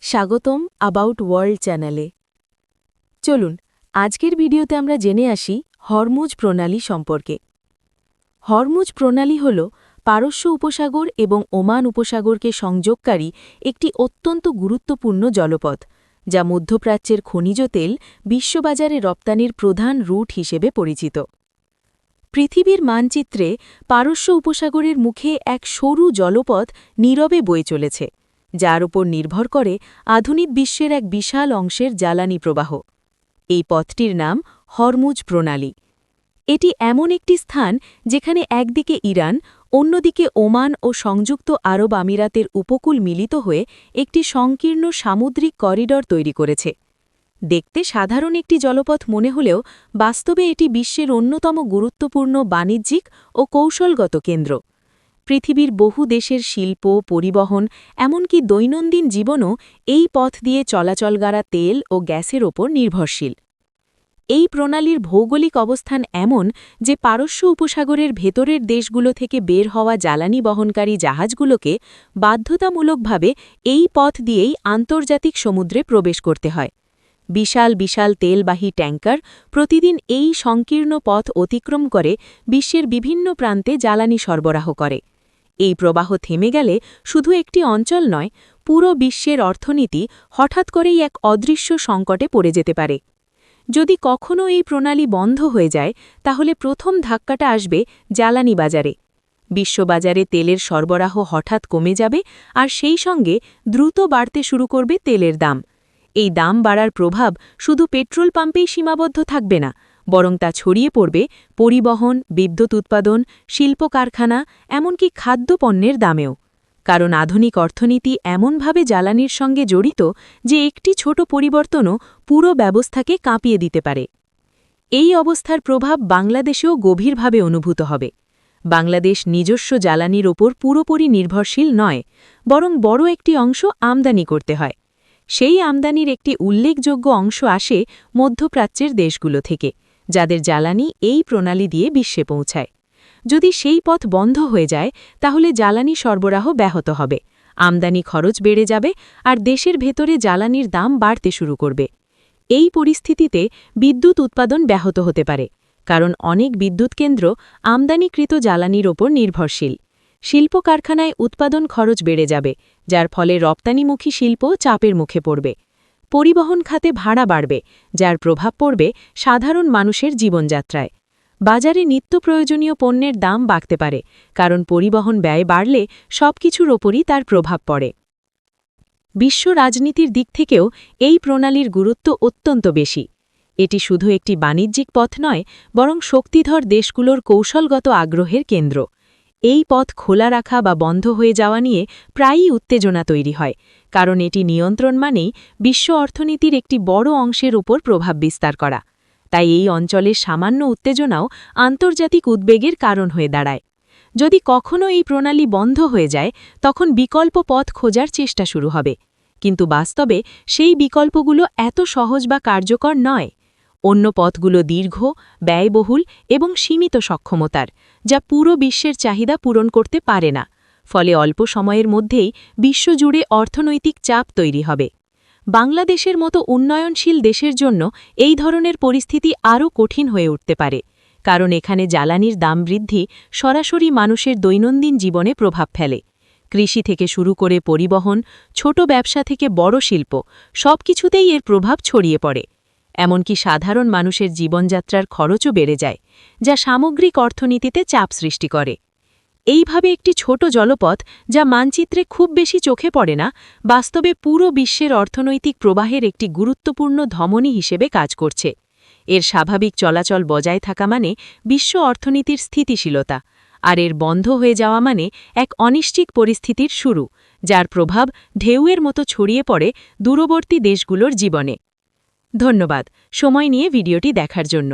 স্বাগতম about world চ্যানেলে। চলুন আজকের ভিডিওতে আমরা জেনে আসি হরমুজ প্রণালী সম্পর্কে। হরমুজ প্রণালী হল পারস্য উপসাগর এবং ওমান উপসাগরকে সংযোগকারী একটি অত্যন্ত গুরুত্বপূর্ণ জলপথ, যা মধ্যপ্রাচ্যের খনিজ তেল বিশ্ববাজারে রপ্তানির প্রধান রুট হিসেবে পরিচিত। পৃথিবীর মানচিত্রে পারস্য উপসাগরের মুখে এক সরু জলপথ নীরবে বয়ে চলেছে, যার উপর নির্ভর করে আধুনিক বিশ্বের এক বিশাল অংশের জ্বালানি প্রবাহ। এই পথটির নাম হরমুজ প্রণালী। এটি এমন একটি স্থান যেখানে একদিকে ইরান, অন্যদিকে ওমান ও সংযুক্ত আরব আমিরাতের উপকূল মিলিত হয়ে একটি সংকীর্ণ সামুদ্রিক করিডর তৈরি করেছে। দেখতে সাধারণ একটি জলপথ মনে হলেও বাস্তবে এটি বিশ্বের অন্যতম গুরুত্বপূর্ণ বাণিজ্যিক ও কৌশলগত কেন্দ্র। পৃথিবীর বহু দেশের শিল্প, পরিবহন, এমনকি দৈনন্দিন জীবনও এই পথ দিয়ে চলাচলগাড়া তেল ও গ্যাসের ওপর নির্ভরশীল। এই প্রণালীর ভৌগোলিক অবস্থান এমন যে পারস্য উপসাগরের ভেতরের দেশগুলো থেকে বের হওয়া জ্বালানি বহনকারী জাহাজগুলোকে বাধ্যতামূলকভাবে এই পথ দিয়েই আন্তর্জাতিক সমুদ্রে প্রবেশ করতে হয়। বিশাল বিশাল তেলবাহী ট্যাঙ্কার প্রতিদিন এই সংকীর্ণ পথ অতিক্রম করে বিশ্বের বিভিন্ন প্রান্তে জ্বালানি সরবরাহ করে। এই প্রবাহ থেমে গেলে শুধু একটি অঞ্চল নয়, পুরো বিশ্বের অর্থনীতি হঠাৎ করেই এক অদৃশ্য সংকটে পড়ে যেতে পারে। যদি কখনও এই প্রণালী বন্ধ হয়ে যায়, তাহলে প্রথম ধাক্কাটা আসবে জ্বালানি বাজারে। বিশ্ববাজারে তেলের সরবরাহ হঠাৎ কমে যাবে, আর সেই সঙ্গে দ্রুত বাড়তে শুরু করবে তেলের দাম। এই দাম বাড়ার প্রভাব শুধু পেট্রোল পাম্পেই সীমাবদ্ধ থাকবে না, বরং তা ছড়িয়ে পড়বে পরিবহন, বিদ্যুৎ উৎপাদন, শিল্প কারখানা, এমনকি খাদ্যপণ্যের দামেও। কারণ আধুনিক অর্থনীতি এমনভাবে জ্বালানির সঙ্গে জড়িত যে একটি ছোট পরিবর্তনও পুরো ব্যবস্থাকে কাঁপিয়ে দিতে পারে। এই অবস্থার প্রভাব বাংলাদেশেও গভীরভাবে অনুভূত হবে। বাংলাদেশ নিজস্ব জ্বালানির ওপর পুরোপুরি নির্ভরশীল নয়, বরং বড় একটি অংশ আমদানি করতে হয়। সেই আমদানির একটি উল্লেখযোগ্য অংশ আসে মধ্যপ্রাচ্যের দেশগুলো থেকে, যাদের জ্বালানি এই প্রণালী দিয়ে বিশ্বে পৌঁছায়। যদি সেই পথ বন্ধ হয়ে যায়, তাহলে জ্বালানি সরবরাহ ব্যাহত হবে, আমদানি খরচ বেড়ে যাবে, আর দেশের ভেতরে জ্বালানির দাম বাড়তে শুরু করবে। এই পরিস্থিতিতে বিদ্যুৎ উৎপাদন ব্যাহত হতে পারে, কারণ অনেক বিদ্যুৎ কেন্দ্র আমদানিকৃত জ্বালানির ওপর নির্ভরশীল। শিল্প কারখানায় উৎপাদন খরচ বেড়ে যাবে, যার ফলে রপ্তানিমুখী শিল্প চাপের মুখে পড়বে। পরিবহন খাতে ভাড়া বাড়বে, যার প্রভাব পড়বে সাধারণ মানুষের জীবনযাত্রায়। বাজারে নিত্য প্রয়োজনীয় পণ্যের দাম বাড়তে পারে, কারণ পরিবহন ব্যয় বাড়লে সবকিছুর ওপরই তার প্রভাব পড়ে। বিশ্ব রাজনীতির দিক থেকেও এই প্রণালীর গুরুত্ব অত্যন্ত বেশি। এটি শুধু একটি বাণিজ্যিক পথ নয়, বরং শক্তিধর দেশগুলোর কৌশলগত আগ্রহের কেন্দ্র। এই পথ খোলা রাখা বা বন্ধ হয়ে যাওয়া নিয়ে প্রায়ই উত্তেজনা তৈরি হয়, কারণ এটি নিয়ন্ত্রণ মানেই বিশ্ব অর্থনীতির একটি বড় অংশের উপর প্রভাব বিস্তার করা। তাই এই অঞ্চলের সামান্য উত্তেজনাও আন্তর্জাতিক উদ্বেগের কারণ হয়ে দাঁড়ায়। যদি কখনও এই প্রণালী বন্ধ হয়ে যায়, তখন বিকল্প পথ খোঁজার চেষ্টা শুরু হবে, কিন্তু বাস্তবে সেই বিকল্পগুলো এত সহজ বা কার্যকর নয়। অন্য পথগুলো দীর্ঘ, ব্যয়বহুল এবং সীমিত সক্ষমতার, যা পুরো বিশ্বের চাহিদা পূরণ করতে পারে না। ফলে অল্প সময়ের মধ্যেই বিশ্বজুড়ে অর্থনৈতিক চাপ তৈরি হবে। বাংলাদেশের মতো উন্নয়নশীল দেশের জন্য এই ধরনের পরিস্থিতি আরও কঠিন হয়ে উঠতে পারে, কারণ এখানে জ্বালানির দাম বৃদ্ধি সরাসরি মানুষের দৈনন্দিন জীবনে প্রভাব ফেলে। কৃষি থেকে শুরু করে পরিবহন, ছোট ব্যবসা থেকে বড় শিল্প, সবকিছুতেই এর প্রভাব ছড়িয়ে পড়ে। এমনকি সাধারণ মানুষের জীবনযাত্রার খরচও বেড়ে যায়, যা সামগ্রিক অর্থনীতিতে চাপ সৃষ্টি করে। এইভাবে একটি ছোট জলপথ, যা মানচিত্রে খুব বেশি চোখে পড়ে না, বাস্তবে পুরো বিশ্বের অর্থনৈতিক প্রবাহের একটি গুরুত্বপূর্ণ ধমনী হিসেবে কাজ করছে। এর স্বাভাবিক চলাচল বজায় থাকা মানে বিশ্ব অর্থনীতির স্থিতিশীলতা, আর এর বন্ধ হয়ে যাওয়া মানে এক অনিশ্চিত পরিস্থিতির শুরু, যার প্রভাব ঢেউয়ের মতো ছড়িয়ে পড়ে দূরবর্তী দেশগুলোর জীবনে। ধন্যবাদ সময় নিয়ে ভিডিওটি দেখার জন্য।